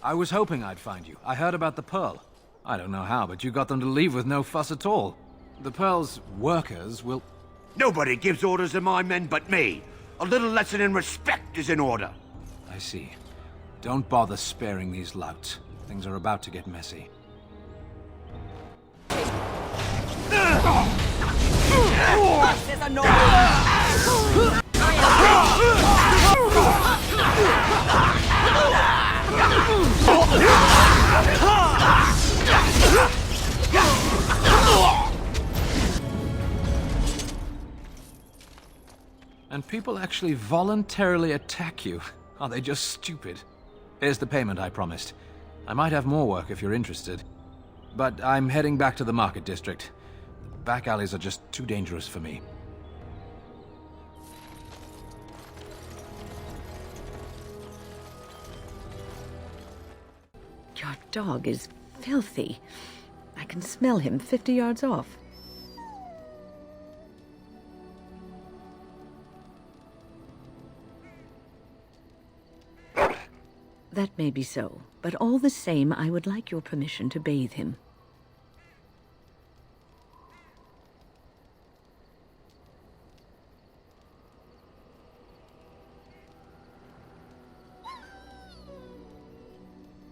I was hoping I'd find you. I heard about the Pearl. I don't know how, but you got them to leave with no fuss at all. The Pearl's workers will... Nobody gives orders to my men but me. A little lesson in respect is in order. I see. Don't bother sparing these louts. Things are about to get messy. And people actually voluntarily attack you. Are they just stupid? Here's the payment I promised. I might have more work if you're interested. But I'm heading back to the market district. The back alleys are just too dangerous for me. Your dog is filthy. I can smell him 50 yards off. That may be so, but all the same, I would like your permission to bathe him.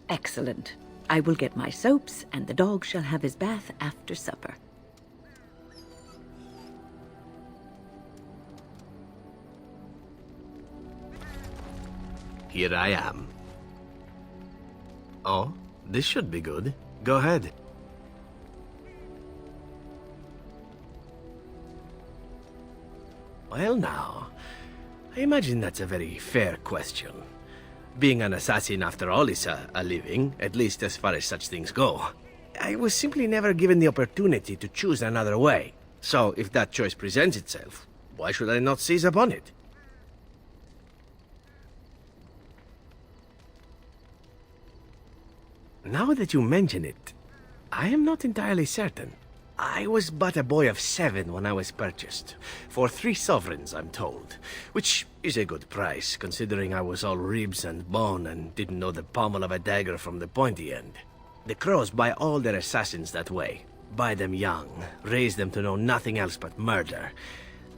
Excellent. I will get my soaps, and the dog shall have his bath after supper. Here I am. Oh, this should be good. Go ahead. Well now, I imagine that's a very fair question. Being an assassin, after all, is a living, at least as far as such things go. I was simply never given the opportunity to choose another way. So, if that choice presents itself, why should I not seize upon it? Now that you mention it, I am not entirely certain. I was but a boy of 7 when I was purchased. For 3 sovereigns, I'm told. Which is a good price, considering I was all ribs and bone and didn't know the pommel of a dagger from the pointy end. The Crows buy all their assassins that way. Buy them young, raise them to know nothing else but murder.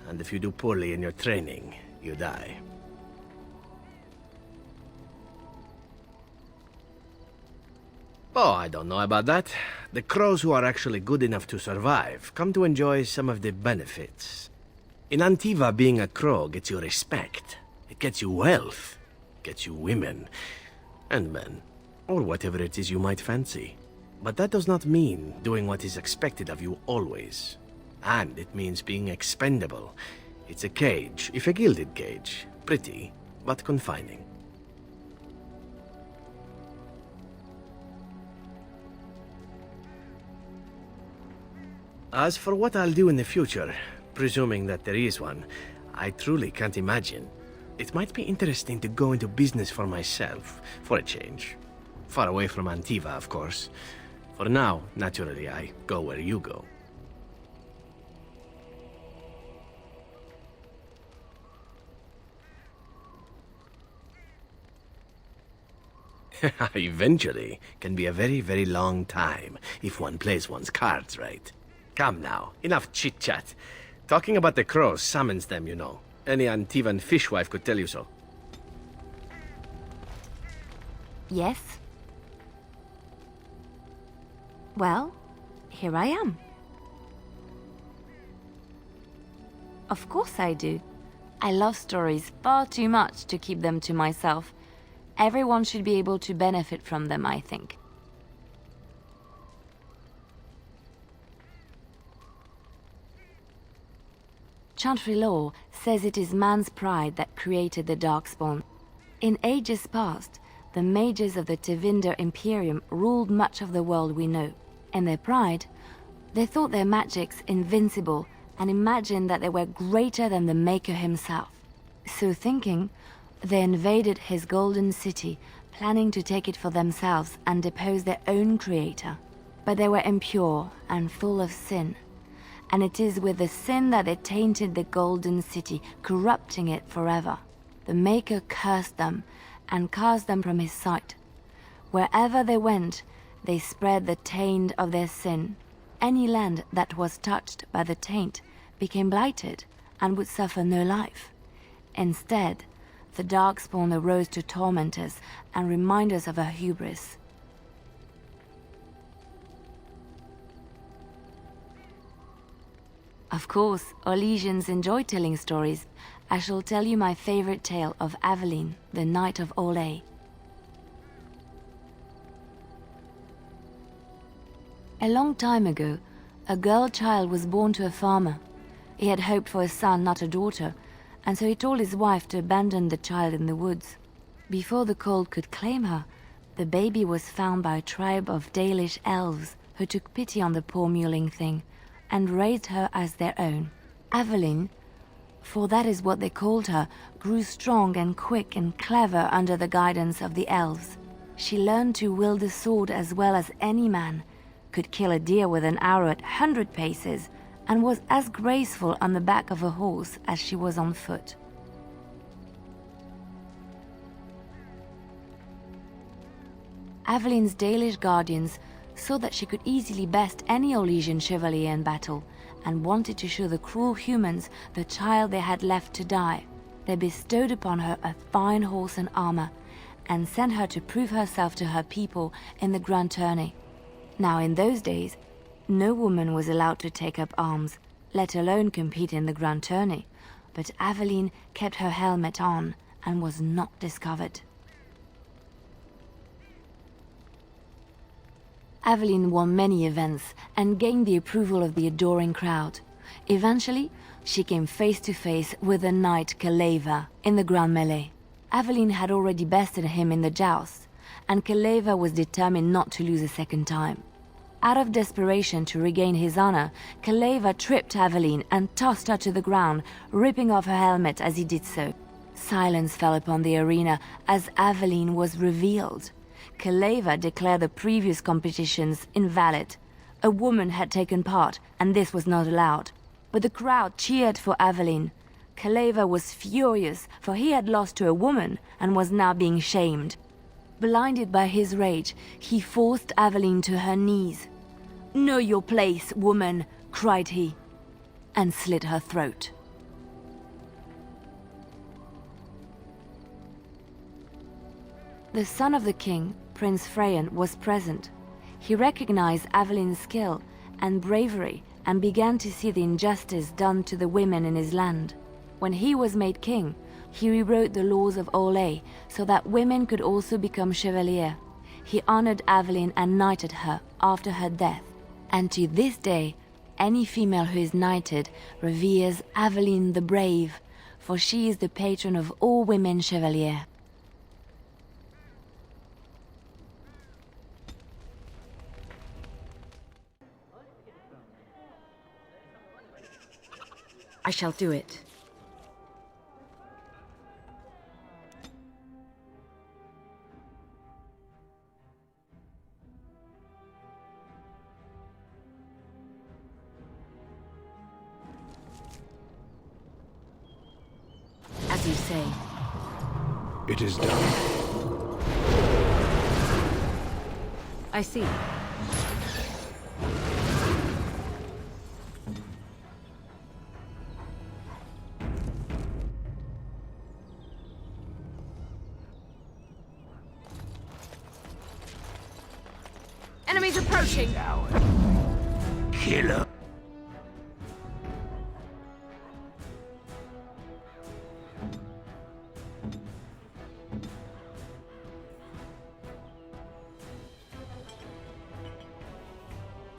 And if you do poorly in your training, you die. Oh, I don't know about that. The Crows who are actually good enough to survive come to enjoy some of the benefits. In Antiva, being a Crow gets you respect. It gets you wealth. Gets you women. And men. Or whatever it is you might fancy. But that does not mean doing what is expected of you always. And it means being expendable. It's a cage, if a gilded cage. Pretty, but confining. As for what I'll do in the future, presuming that there is one, I truly can't imagine. It might be interesting to go into business for myself, for a change. Far away from Antiva, of course. For now, naturally, I go where you go. Eventually can be a very, very long time, if one plays one's cards right. Come now, enough chit-chat. Talking about the Crows summons them, you know. Any Antivan fishwife could tell you so. Yes? Well, here I am. Of course I do. I love stories far too much to keep them to myself. Everyone should be able to benefit from them, I think. Chantry law says it is man's pride that created the Darkspawn. In ages past, the mages of the Tevinder Imperium ruled much of the world we know. In their pride, they thought their magics invincible and imagined that they were greater than the Maker himself. So thinking, they invaded his golden city, planning to take it for themselves and depose their own creator. But they were impure and full of sin. And it is with the sin that they tainted the golden city, corrupting it forever. The Maker cursed them and cast them from his sight. Wherever they went, they spread the taint of their sin. Any land that was touched by the taint became blighted and would suffer no life. Instead, the Darkspawn arose to torment us and remind us of our hubris. Of course, Orlesians enjoy telling stories. I shall tell you my favorite tale of Aveline, the Knight of Olay. A long time ago, a girl child was born to a farmer. He had hoped for a son, not a daughter, and so he told his wife to abandon the child in the woods. Before the cold could claim her, the baby was found by a tribe of Dalish elves who took pity on the poor mewling thing and raised her as their own. Aveline, for that is what they called her, grew strong and quick and clever under the guidance of the elves. She learned to wield the sword as well as any man, could kill a deer with an arrow at 100 paces, and was as graceful on the back of a horse as she was on foot. Aveline's Dalish guardians saw that she could easily best any Orlesian chevalier in battle, and wanted to show the cruel humans the child they had left to die. They bestowed upon her a fine horse and armor, and sent her to prove herself to her people in the grand tourney. Now in those days, no woman was allowed to take up arms, let alone compete in the grand tourney, but Aveline kept her helmet on and was not discovered. Aveline won many events and gained the approval of the adoring crowd. Eventually, she came face to face with the knight Kaleva in the grand melee. Aveline had already bested him in the joust, and Kaleva was determined not to lose a second time. Out of desperation to regain his honor, Kaleva tripped Aveline and tossed her to the ground, ripping off her helmet as he did so. Silence fell upon the arena as Aveline was revealed. Kaleva declared the previous competitions invalid. A woman had taken part, and this was not allowed. But the crowd cheered for Aveline. Kaleva was furious, for he had lost to a woman and was now being shamed. Blinded by his rage, he forced Aveline to her knees. "Know your place, woman," cried he, and slit her throat. The son of the king, Prince Freyan, was present. He recognized Aveline's skill and bravery and began to see the injustice done to the women in his land. When he was made king, he rewrote the laws of Olay so that women could also become chevalier. He honored Aveline and knighted her after her death. And to this day, any female who is knighted reveres Aveline the Brave, for she is the patron of all women chevalier. I shall do it. As you say. It is done. I see. Enemies approaching! Killer.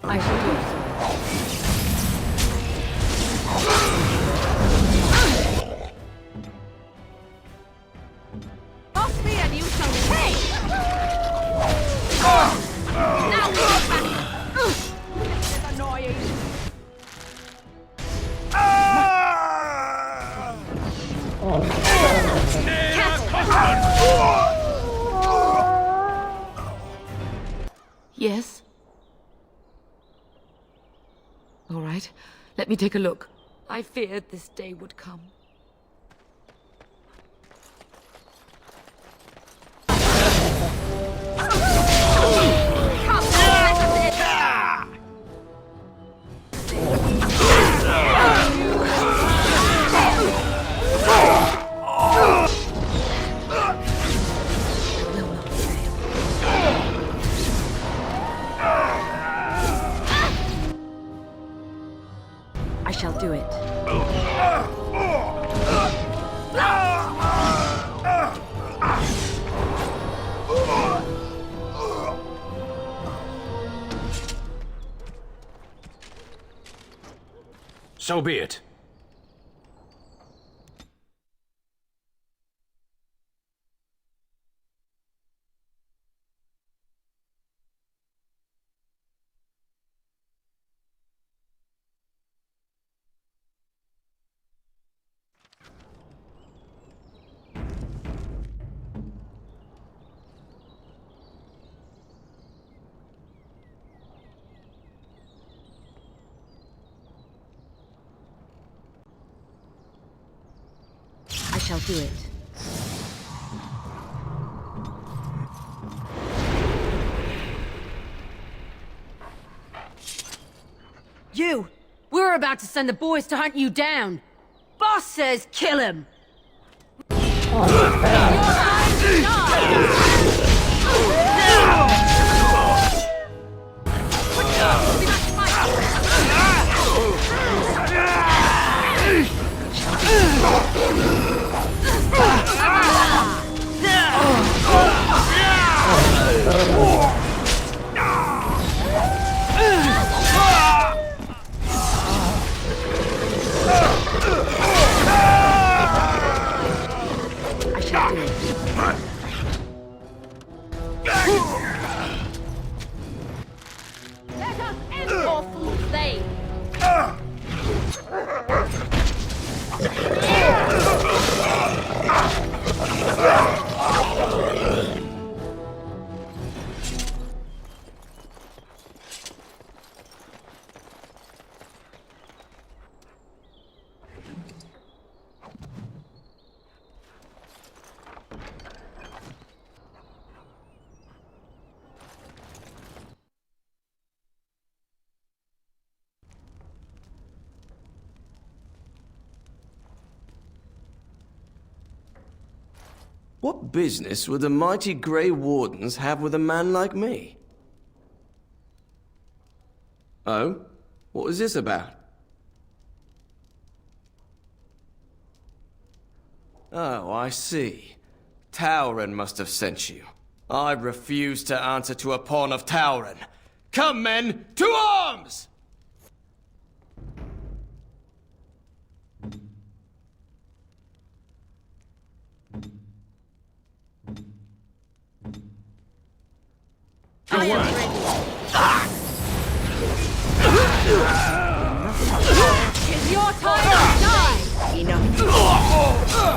I shall do so. Boss me and you shall pay! Now we're back! This is annoying! Yes? All right, let me take a look. I feared this day would come. I shall do it. So be it. I shall do it. You! We're about to send the boys to hunt you down! Boss says kill him! I shall do it. Let us end your fool's day! What business would the mighty Grey Wardens have with a man like me? Oh? What is this about? Oh, I see. Tauren must have sent you. I refuse to answer to a pawn of Tauren. Come, men, to arms! I am ready. It's your time to die! Enough.